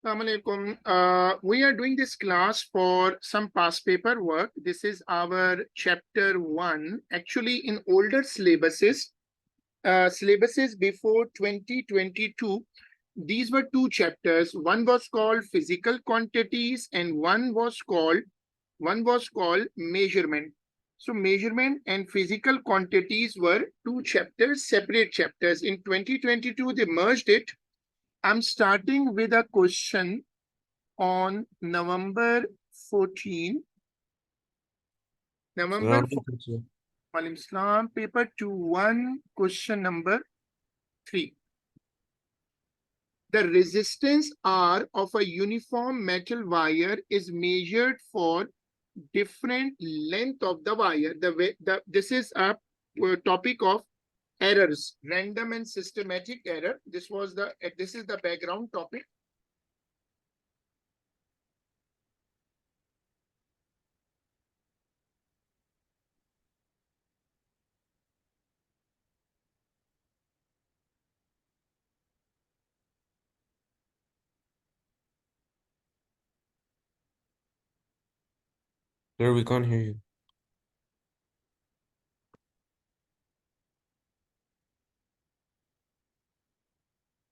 Assalamu alaikum. We are doing this class for some past paper work. This is our chapter 1. Actually, in older syllabuses before 2022, these were two chapters. One was called physical quantities and one was called measurement. So measurement and physical quantities were two chapters, separate chapters. In 2022, they merged it. I'm starting with a question on November 14, November Assalamu alaikum, sir. 14, Islam, paper 2-1, question number 3. The resistance R of a uniform metal wire is measured for different length of the wire. This is a topic of errors, random and systematic error. This is the background topic. Sir, we can't hear you.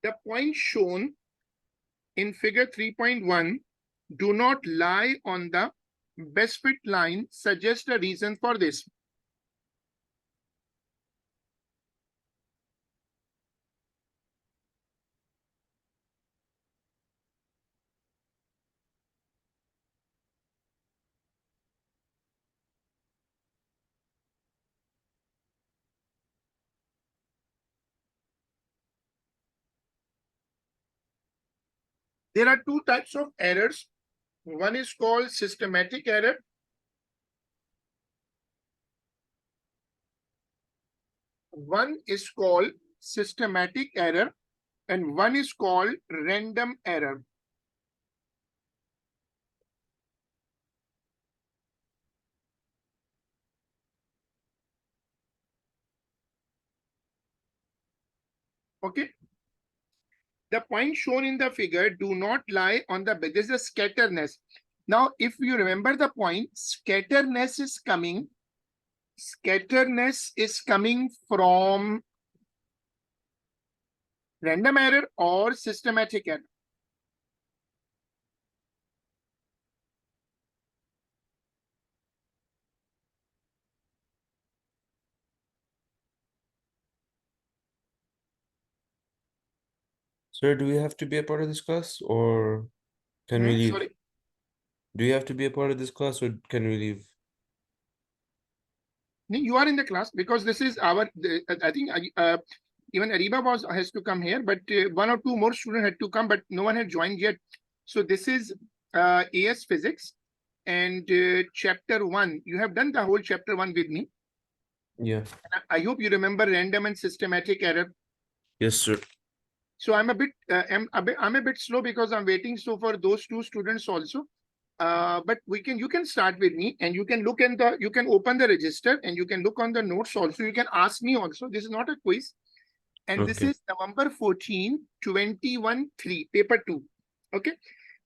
The points shown in figure 3.1 do not lie on the best fit line. Suggest a reason for this. There are two types of errors. One is called systematic error. One is called systematic error and one is called random error. Okay. The points shown in the figure do not lie on the bed. This is a scatterness. Now, if you remember the point, scatterness is coming from random error or systematic error. Sir, do we have to be a part of this class or can we leave? Sorry. Do you have to be a part of this class or can we leave? You are in the class because this is I think even Ariba has to come here, but one or two more students had to come, but no one had joined yet. So this is AS Physics and chapter 1. You have done the whole chapter 1 with me. Yeah. I hope you remember random and systematic error. Yes, sir. So I'm a bit slow because I'm waiting so for those two students also. But you can start with me and you can you can open the register and you can look on the notes also. You can ask me also. This is not a quiz. And this Okay. is November 14, 21-3, paper 2. Okay.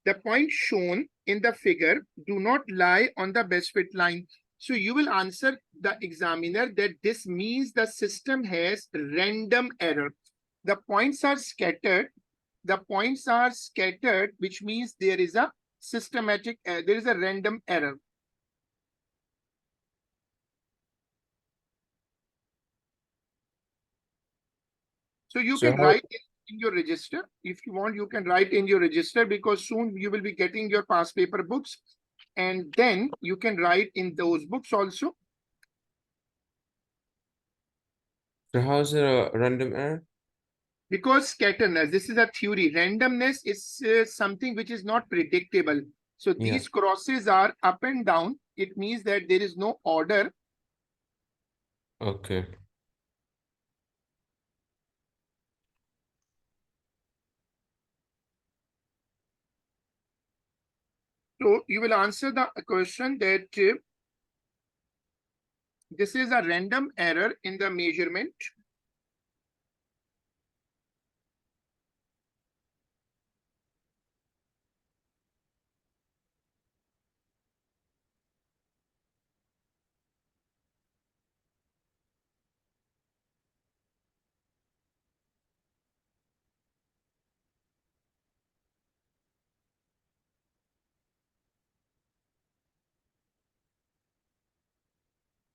The points shown in the figure do not lie on the best fit line. So you will answer the examiner that this means the system has random error. The points are scattered. The points are scattered, which means there is a there is a random error. So you So can how, write in your register. If you want, you can write in your register because soon you will be getting your past paper books. And then you can write in those books also. so how is it a random error? Because scatterness, this is a theory. Randomness is something which is not predictable. So Yeah. these crosses are up and down. It means that there is no order. Okay. So you will answer the question that this is a random error in the measurement.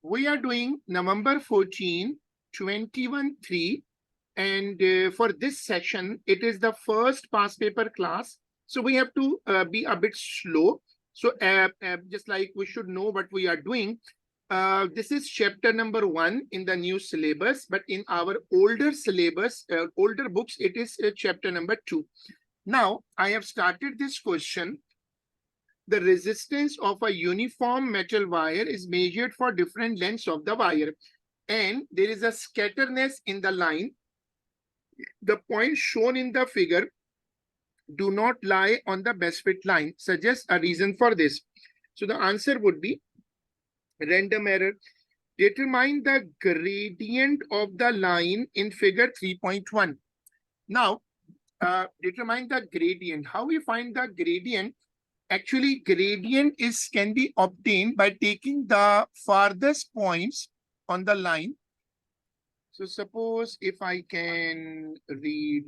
We are doing November 14, 21-3. And for this session, it is the first past paper class. So we have to be a bit slow. So just like we should know what we are doing. This is chapter number 1 in the new syllabus, but in our older syllabus, older books, it is chapter number 2. Now, I have started this question. The resistance of a uniform metal wire is measured for different lengths of the wire, and there is a scatterness in the line. The points shown in the figure do not lie on the best fit line. Suggest a reason for this. So the answer would be random error. Determine the gradient of the line in figure 3.1. Now, determine the gradient. How we find the gradient? Actually, gradient can be obtained by taking the farthest points on the line. So suppose if I can read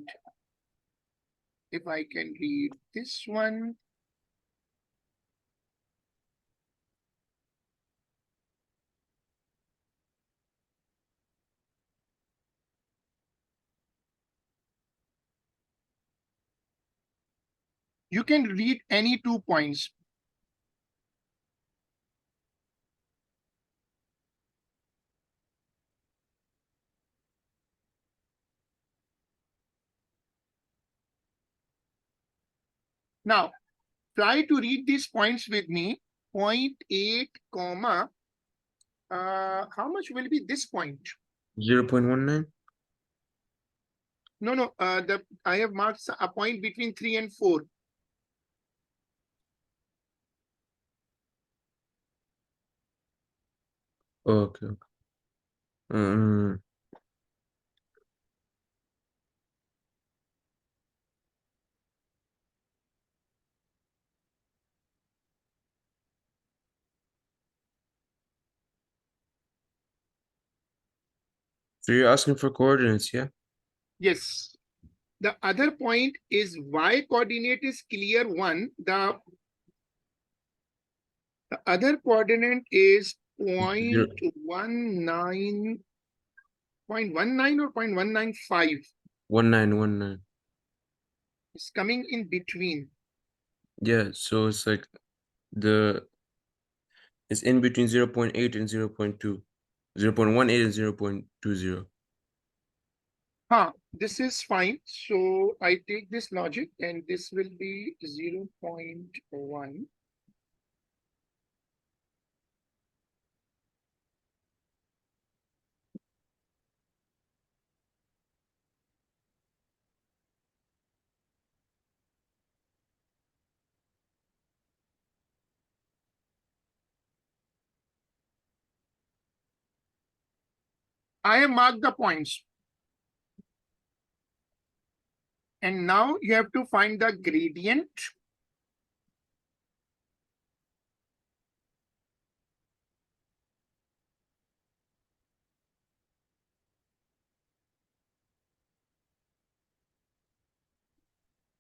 this one. You can read any 2 points. Now, try to read these points with me. 0.8, comma. How much will be this point? 0.19? No. I have marked a point between 3 and 4. Okay. Um, so you're asking for coordinates, yeah? Yes. The other point is y coordinate is clear 1. The other coordinate is Zero, 0.19, 0.19 or 0.195. 1919. It's coming in between. Yeah, so it's like it's in between 0.8 and 0.2. 0.18 and 0.20. This is fine. So I take this logic and this will be 0.1. I have marked the points. And now you have to find the gradient.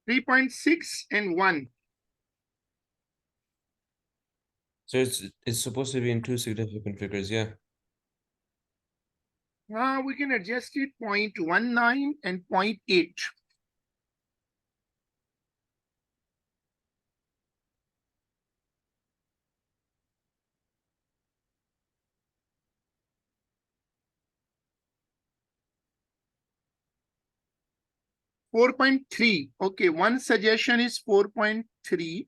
.6 and 1. So it's supposed to be in two significant figures, yeah. Now we can adjust it 0.19 and 0.8. 4.3. Okay, one suggestion is 4.3.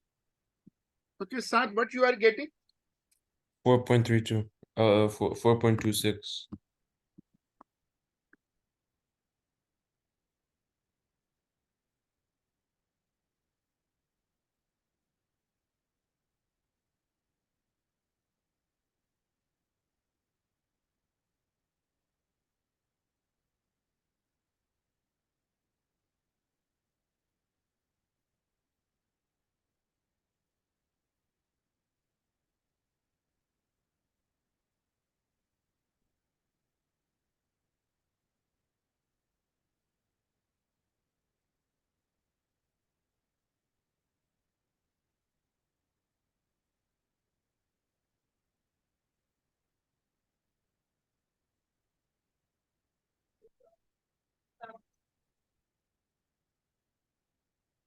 Okay, Saad, what you are getting? 4.32. 4.26.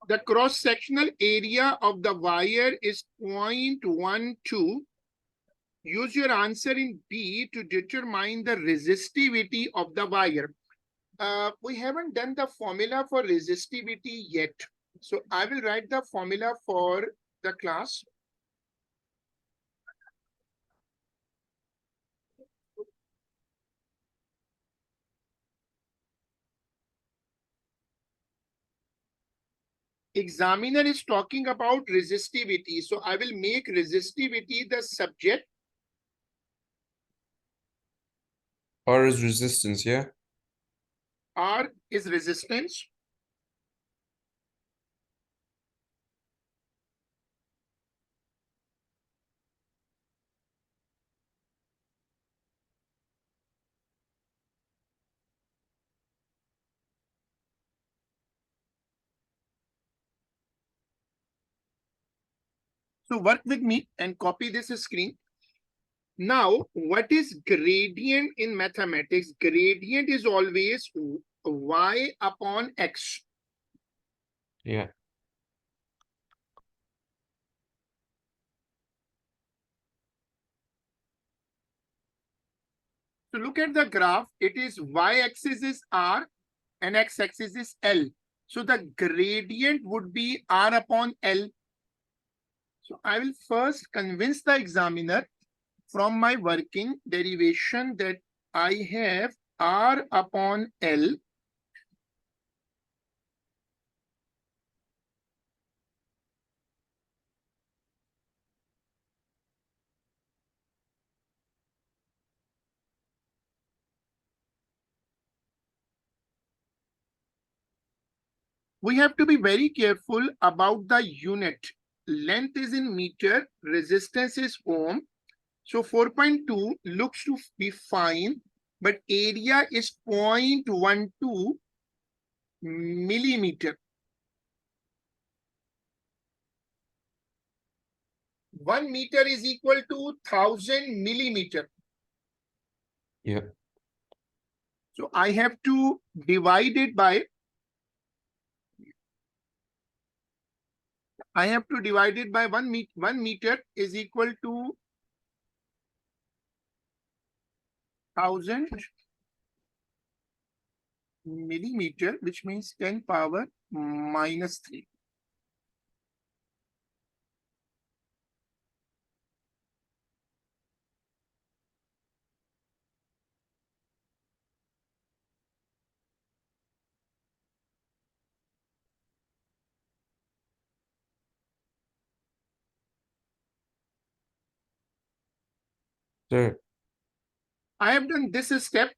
The cross-sectional area of the wire is 0.12. Use your answer in B to determine the resistivity of the wire. We haven't done the formula for resistivity yet. So I will write the formula for the class. Examiner is talking about resistivity. So I will make resistivity the subject. R is resistance, yeah? R is resistance. So work with me and copy this screen. Now, what is gradient in mathematics? Gradient is always y upon x. Yeah. So look at the graph. It is y-axis is r and x-axis is L. So the gradient would be R upon L. So I will first convince the examiner from my working derivation that I have R upon L. We have to be very careful about the unit. Length is in meter, resistance is ohm. So 4.2 looks to be fine, but area is 0.12 millimeter. 1 meter is equal to 1000 millimeter. Yeah. So I have to divide it by 1 meter. 1 meter is equal to 1000 millimeter, which means 10 power minus 3. Sir, I have done this step.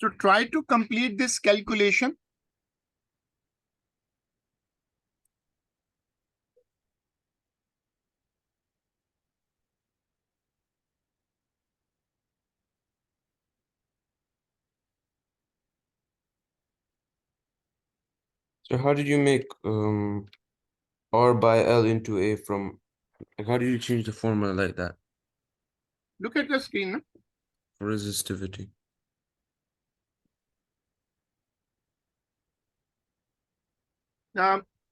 So try to complete this calculation. so how did you make R by L into A from, like, how did you change the formula like that Look at the screen. for resistivity?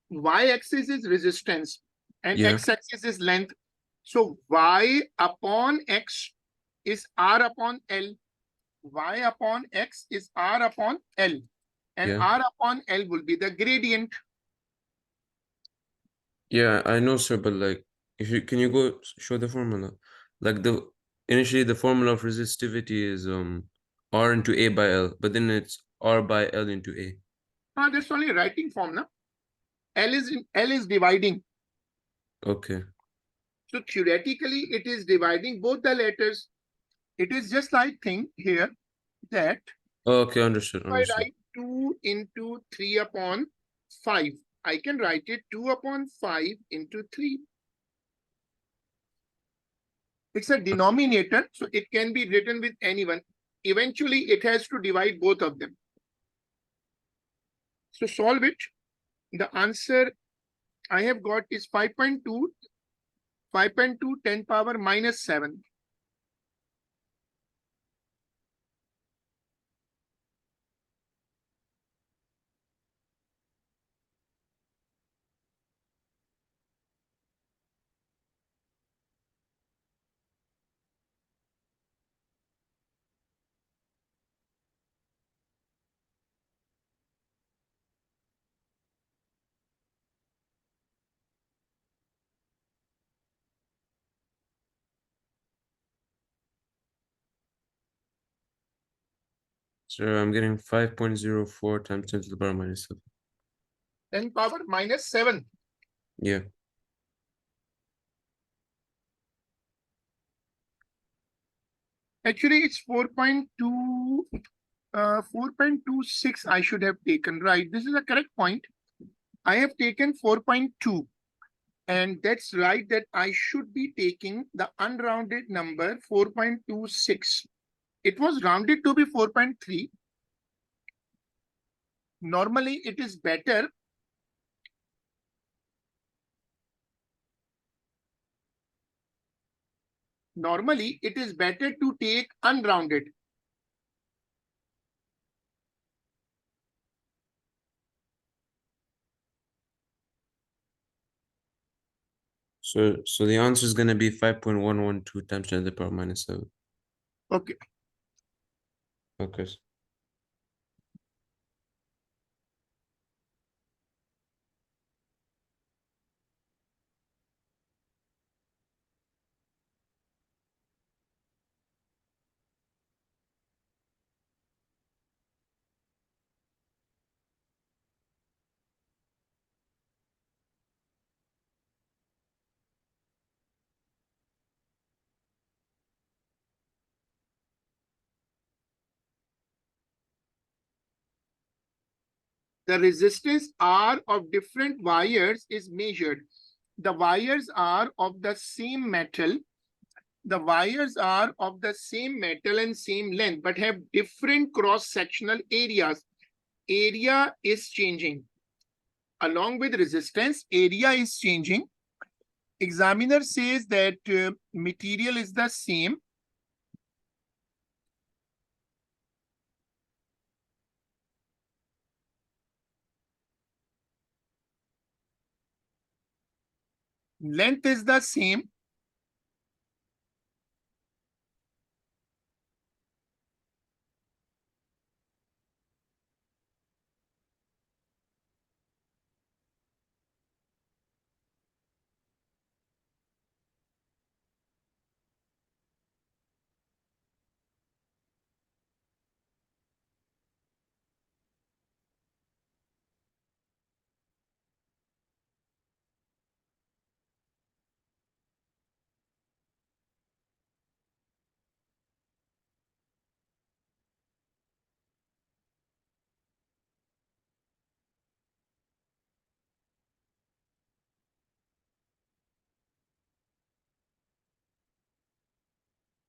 Y-axis is resistance and Yeah, x-axis is length. So y upon x is R upon L. Y upon x is R upon L. And yeah. R upon L will be the gradient. Yeah, I know, sir, but like, if you can you go show the formula? Like initially the formula of resistivity is R into A by L, but then it's R by L into A. That's only writing form, na? L is dividing. Okay. So theoretically, it is dividing both the letters. It is just like thing here that Okay, understood, if I understood. write 2 into 3 upon 5, I can write it 2 upon 5 into 3. It's a denominator, so it can be written with anyone. Eventually, it has to divide both of them. So solve it. The answer I have got is 5.2, 10 power minus 7. So I'm getting 5.04 times 10 to the power minus 7. 10 power minus 7. Yeah. Actually, it's 4.2, 4.26 I should have taken, right? This is a correct point. I have taken 4.2. And that's right that I should be taking the unrounded number 4.26. It was rounded to be 4.3. Normally, it is better. Normally, it is better to take unrounded. So the answer is gonna be 5.112 times 10 to the power minus 7. Okay. Okay. The resistance R of different wires is measured. The wires are of the same metal. The wires are of the same metal and same length, but have different cross-sectional areas. Area is changing. Along with resistance, area is changing. Examiner says that material is the same. Length is the same.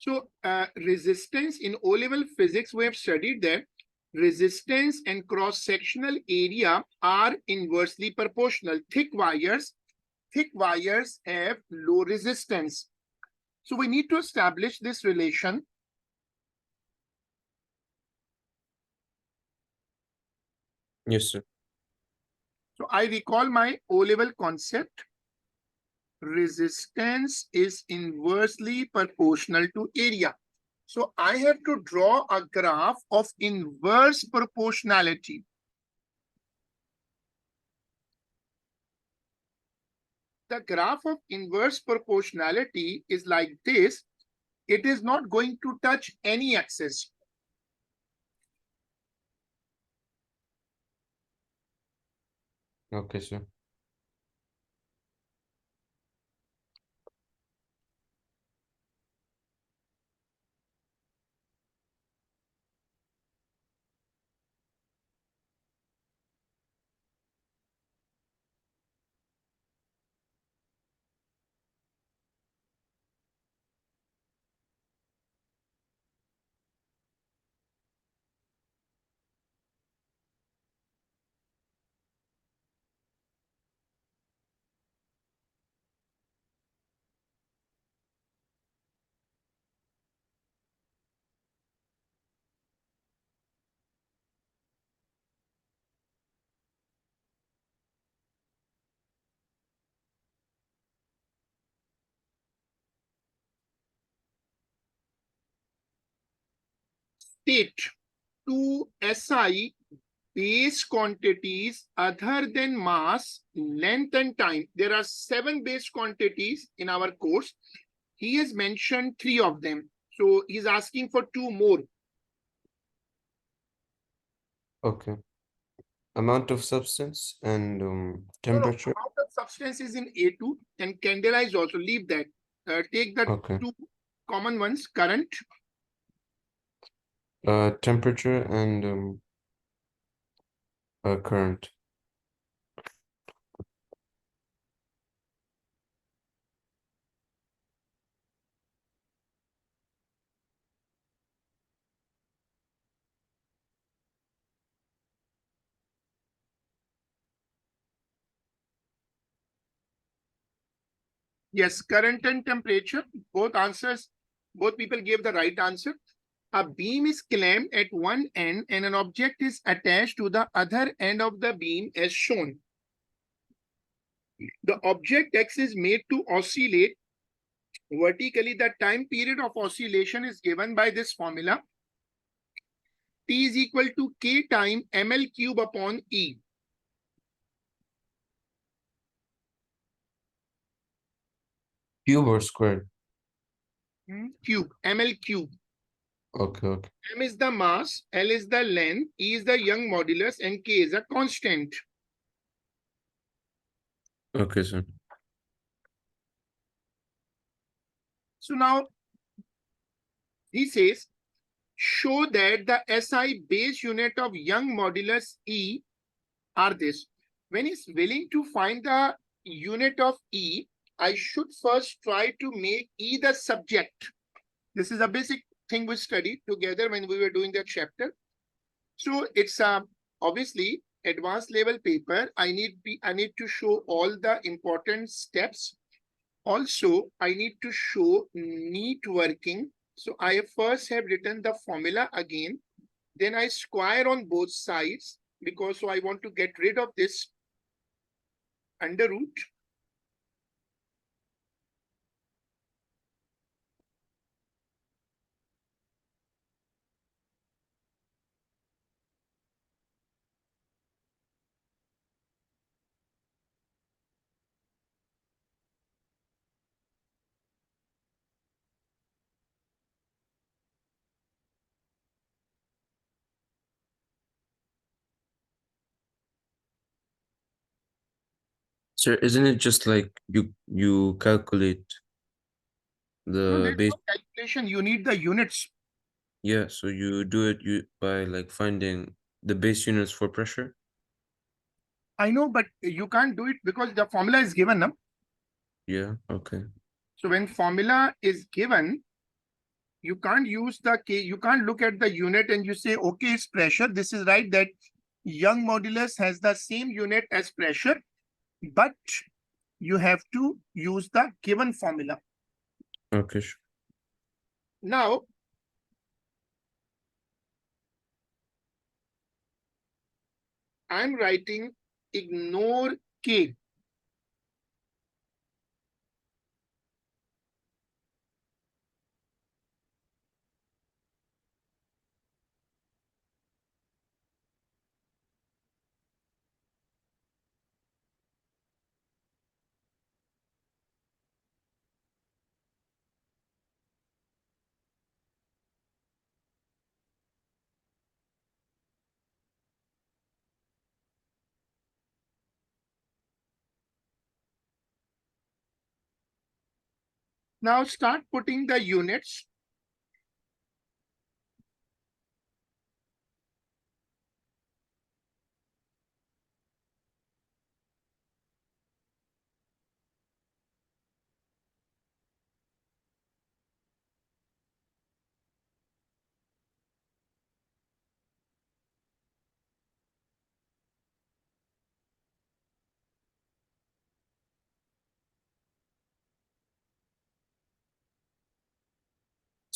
So resistance in O-level physics, we have studied that resistance and cross-sectional area are inversely proportional. Thick wires have low resistance. So we need to establish this relation. Yes, sir. So I recall my O-level concept. Resistance is inversely proportional to area. So I have to draw a graph of inverse proportionality. The graph of inverse proportionality is like this. It is not going to touch any axis. Okay, sir. State two SI base quantities other than mass, length, and time. There are 7 base quantities in our course. He has mentioned 3 of them. So he's asking for 2 more. Okay. Amount of substance and No, temperature. amount of substance is in A2 and candlelize also. Leave that. Take the Okay. two common ones, current. Temperature and current. Yes, current and temperature, both answers, both people gave the right answer. A beam is clamped at one end and an object is attached to the other end of the beam as shown. The object X is made to oscillate vertically. The time period of oscillation is given by this formula. T is equal to K time ml cube upon E. Cube or squared? Cube, ml cube. Okay, okay. M is the mass, L is the length, E is the Young modulus, and K is a constant. Okay, sir. So now he says, show that the SI base unit of Young modulus E are this. When he's willing to find the unit of E, I should first try to make E the subject. This is a basic thing we studied together when we were doing that chapter. So it's obviously advanced level paper. I need to show all the important steps. Also, I need to show neat working. So I first have written the formula again. Then I square on both sides because so I want to get rid of this under root. Sir, isn't it just like you calculate No, the there's base? no calculation. You need the units. Yeah, so you do it by like finding the base units for pressure? I know, but you can't do it because the formula is given. No? Yeah, okay. So when formula is given, you can't use the K, you can't look at the unit and you say, okay, it's pressure. This is right that Young modulus has the same unit as pressure, but you have to use the given formula. Okay, sure. Now, I'm writing ignore K. Now start putting the units.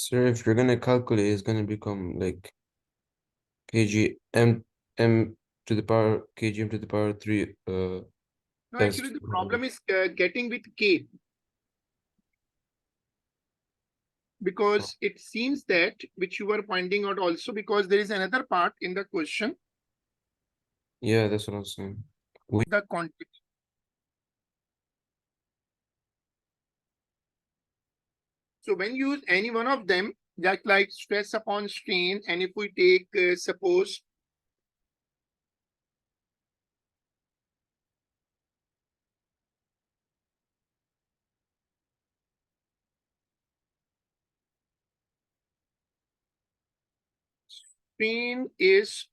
Sir, if you're gonna calculate, it's gonna become like kg m to the power kgm to the power 3 No, s. actually the problem is getting with K, because it seems that, which you were pointing out also, because there is another part in the question, Yeah, that's what I'm saying. the quantity. So when you use any one of them, just like stress upon strain, and if we take suppose screen is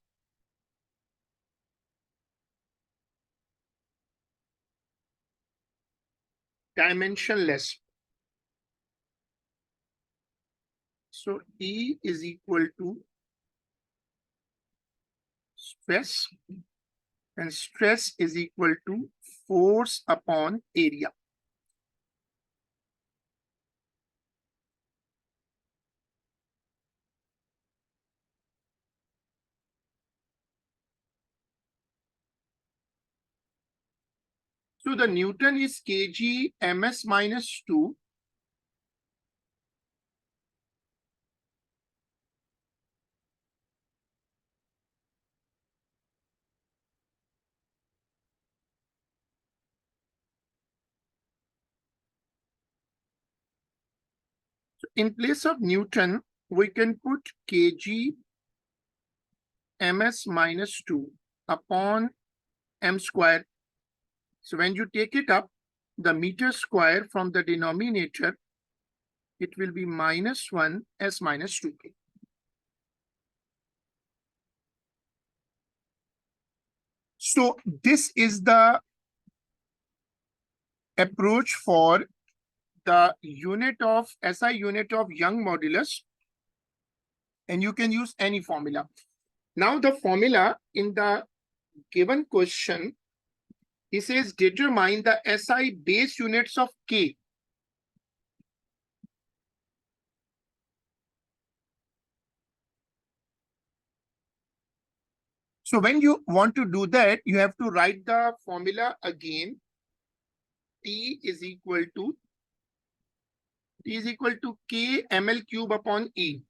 dimensionless. So E is equal to stress, and stress is equal to force upon area. So the Newton is kg ms minus 2. So in place of Newton, we can put kg ms minus 2 upon m square. So when you take it up, the meter square from the denominator, it will be minus 1 s minus 2. So this is the approach for the unit of SI unit of Young modulus, and you can use any formula. Now the formula in the given question, he says determine the SI base units of K. So when you want to do that, you have to write the formula again. T is equal to K ml cube upon E.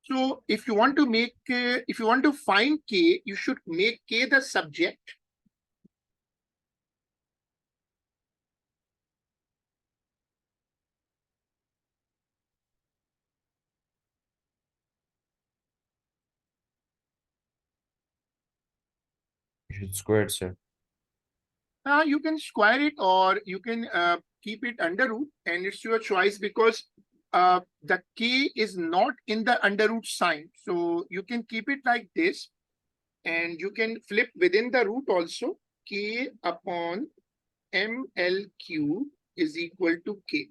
So if you want to find K, you should make K the subject. You should square it, sir. You can square it, or you can keep it under root, and it's your choice, because the K is not in the under root sign. So you can keep it like this, and you can flip within the root also. K upon MLQ is equal to K.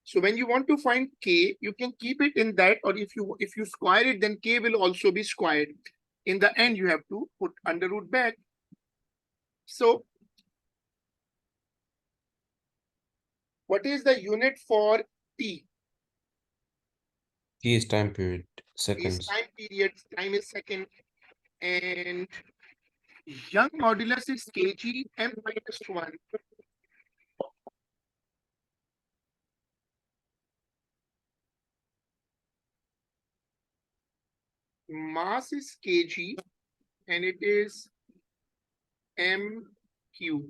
So when you want to find K, you can keep it in that, or if you square it, then K will also be squared. In the end, you have to put under root back. So what is the unit for T? T is time period, Is seconds. time period, time is second, and Young modulus is kg m minus 1. Mass is kg, and it is mq.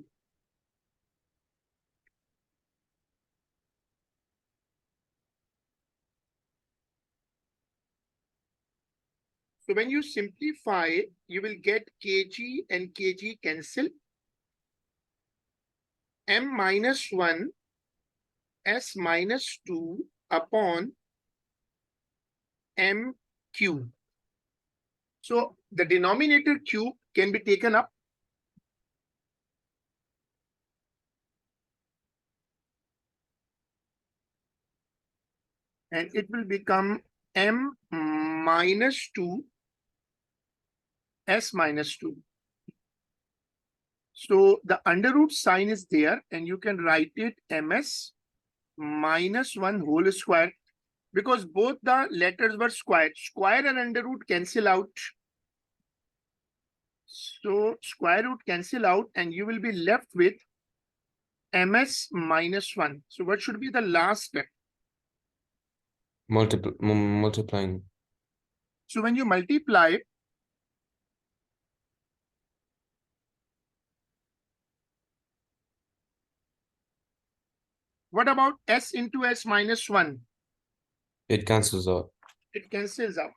So when you simplify, you will get kg and kg cancel. M minus 1 s minus 2 upon mq. So the denominator q can be taken up. And it will become m minus 2 s minus 2. So the under root sign is there, and you can write it ms minus 1 whole square, because both the letters were squared. Square and under root cancel out. So square root cancel out, and you will be left with ms minus 1. So what should be the last step? Multiplying. So when you multiply, what about s into s minus 1? It cancels out. It cancels out.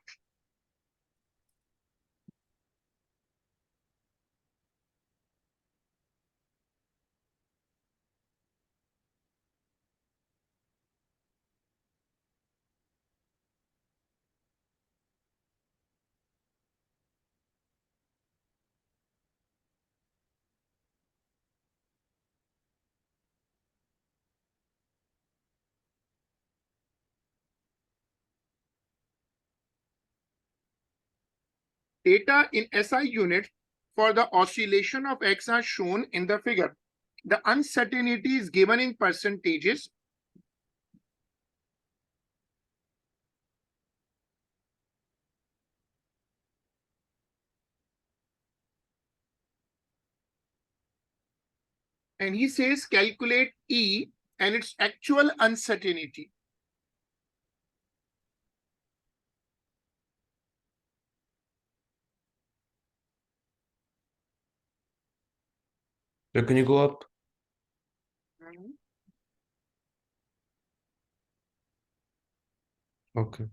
Data in SI units for the oscillation of X are shown in the figure. The uncertainty is given in percentages. And he says calculate E and its actual uncertainty. So can you go up? Okay.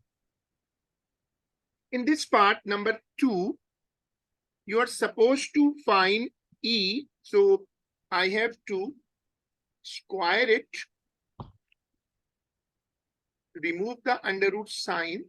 In this part, number 2, you are supposed to find E. So I have to square it, remove the under root sign,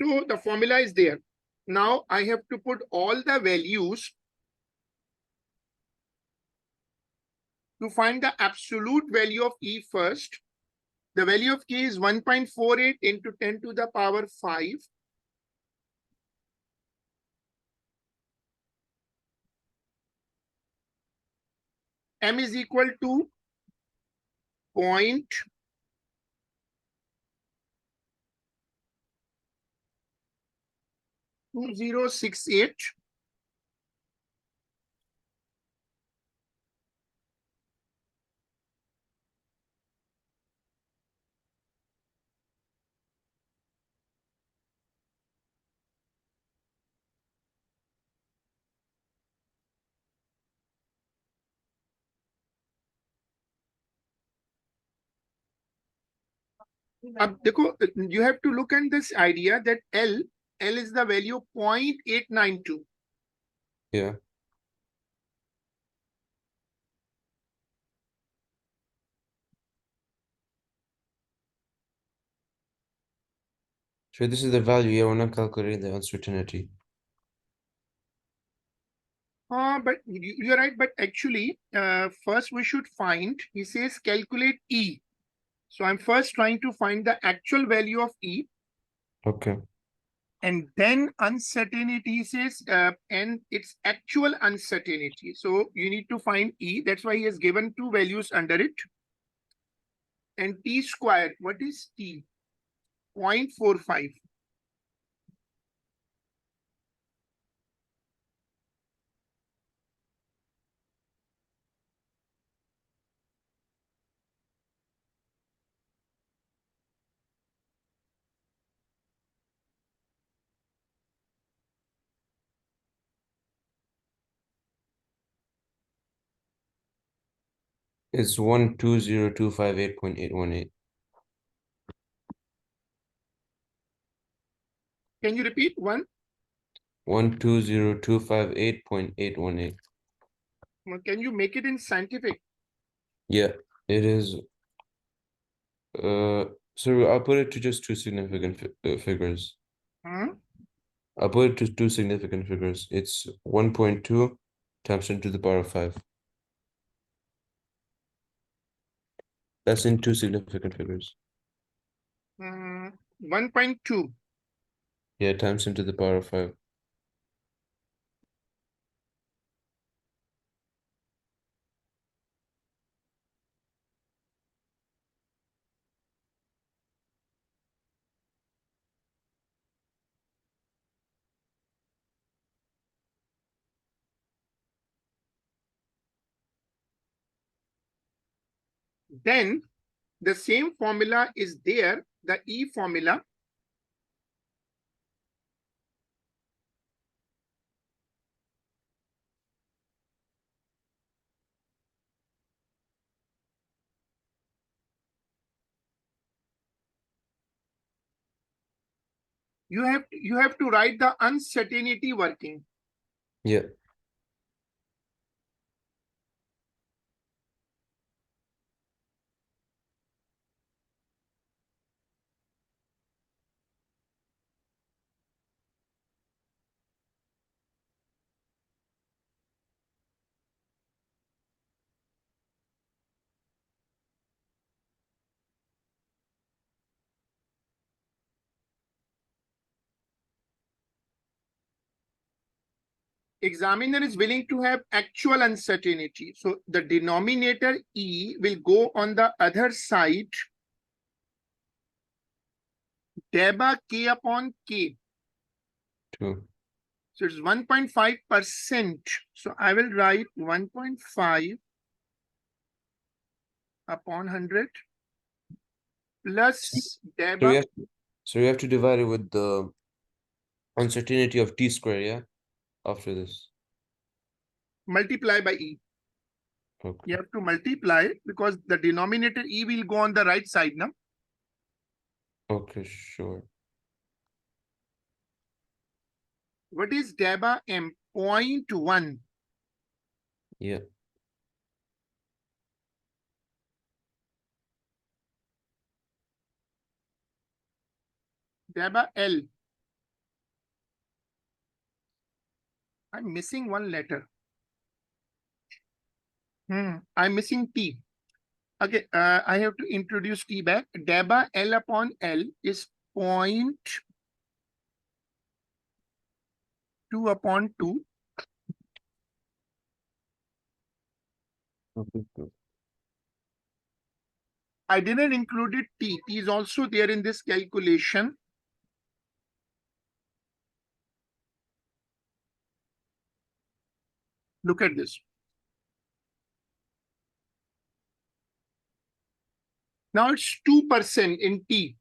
so the formula is there. Now I have to put all the values to find the absolute value of E first. The value of K is 1.48 into 10 to the power 5. M is equal to 0.2068. अब देखो, you have to look at this idea that L is the value 0.892. Yeah. So this is the value. Yeah, we're not calculating the uncertainty. But you're right. But actually, first we should find, he says calculate E. So I'm first trying to find the actual value of E. Okay. And then uncertainty says, and its actual uncertainty. So you need to find E. That's why he has given two values under it. And T squared, what is T? 0.45. It's 120,258.818. Can you repeat? 120,258.818. Can you make it in scientific? Yeah, it is. So I'll put it to just two significant figures. Hmm? I'll put it to two significant figures. It's 1.2 times 10 to the power of 5. That's in two significant figures. 1.2. Yeah, times 10 to the power of 5. Then the same formula is there, the E formula. you have to write the uncertainty working. Yeah. Examiner is willing to have actual uncertainty. So the denominator E will go on the other side, delta K upon K. 2. So it's 1.5%. So I will write 1.5 upon 100 plus So delta you have so you have to divide it with the uncertainty of t square, yeah? After this. multiply by E. Okay. You have to multiply because the denominator E will go on the right side now. Okay, sure. What is delta M? 0.1. Yeah. Delta L. I'm missing one letter. I'm missing T. Okay, I have to introduce T back. Delta L upon L is 0.2 upon 2. Okay, good. I didn't include it T. T is also there in this calculation. Look at this. Now it's 2% in T.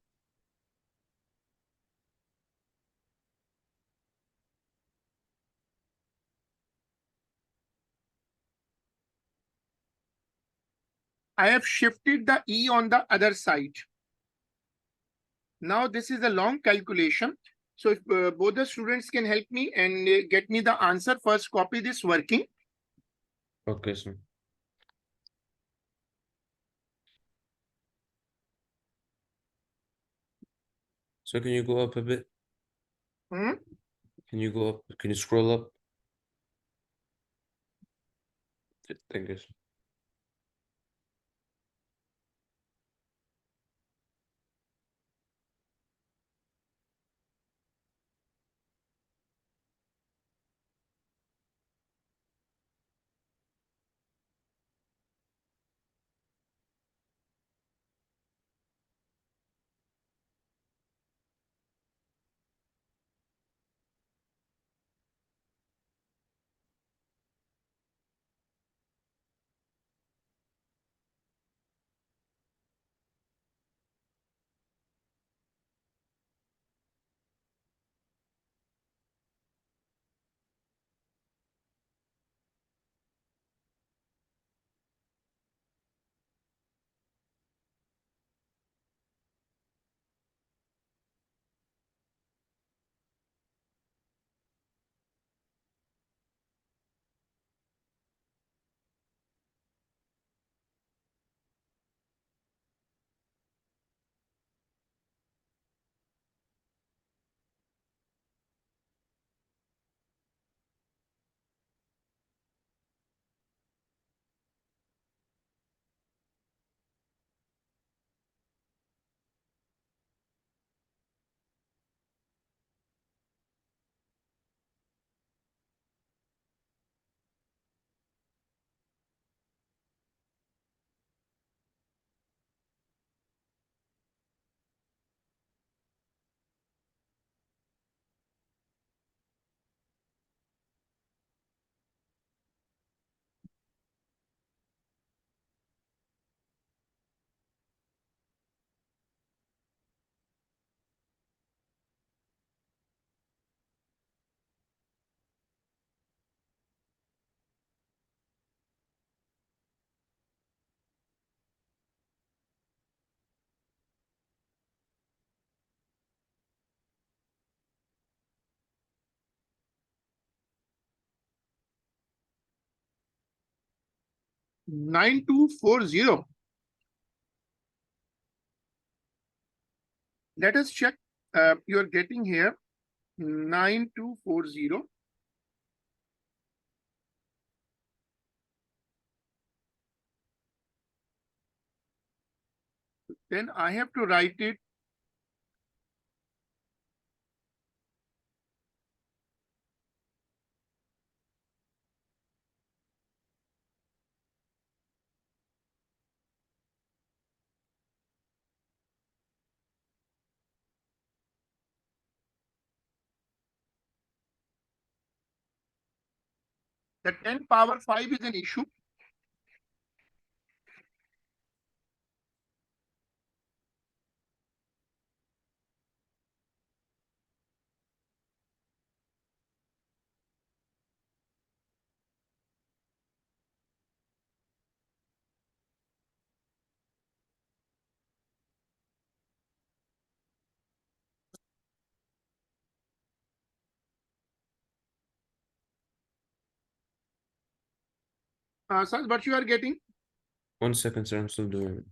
I have shifted the E on the other side. Now this is a long calculation. So if both the students can help me and get me the answer, first copy this working. Okay, sir. So can you go up a bit? Hmm? Can you go up? Can you scroll up? Thank you, sir. 9240. Let us check. You are getting here 9240. Then I have to write it the 10 power 5 is an issue. Sir, what you are getting? 1 second, sir. I'm still doing it.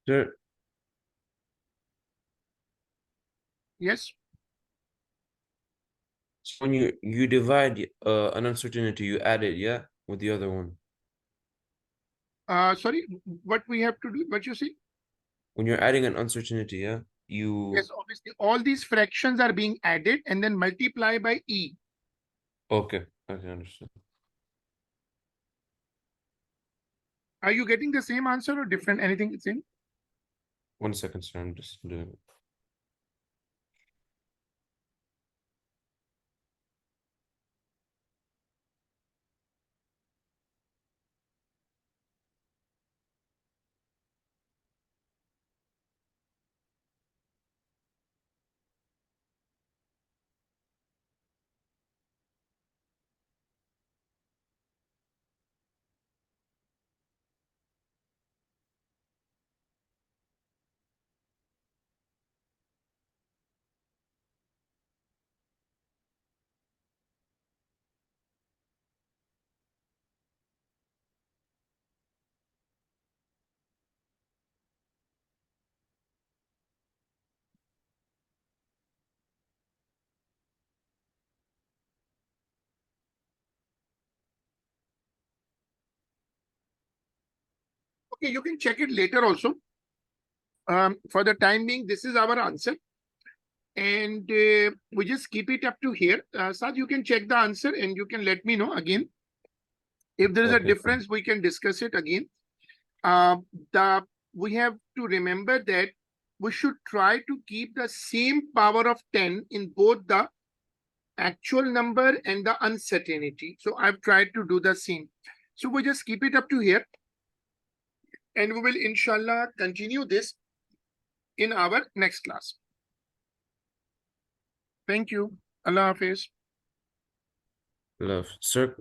Sir, Yes. so when you divide an uncertainty, you add it, yeah, with the other one. Sorry, what we have to do? What you see? When you're adding an uncertainty, yeah, you Yes, obviously, all these fractions are being added and then multiply by E. okay, understand. Are you getting the same answer or different? Anything same? 1 second, sir. I'm just doing it. Okay, you can check it later also. For the time being, this is our answer. And we just keep it up to here. Saj, you can check the answer and you can let me know again. If there is a Okay, fine. difference, we can discuss it again. Uh, we have to remember that we should try to keep the same power of 10 in both the actual number and the uncertainty. So I've tried to do the same. So we just keep it up to here. And we will, inshallah, continue this in our next class. Thank you. Allah Hafiz. Love. Sir,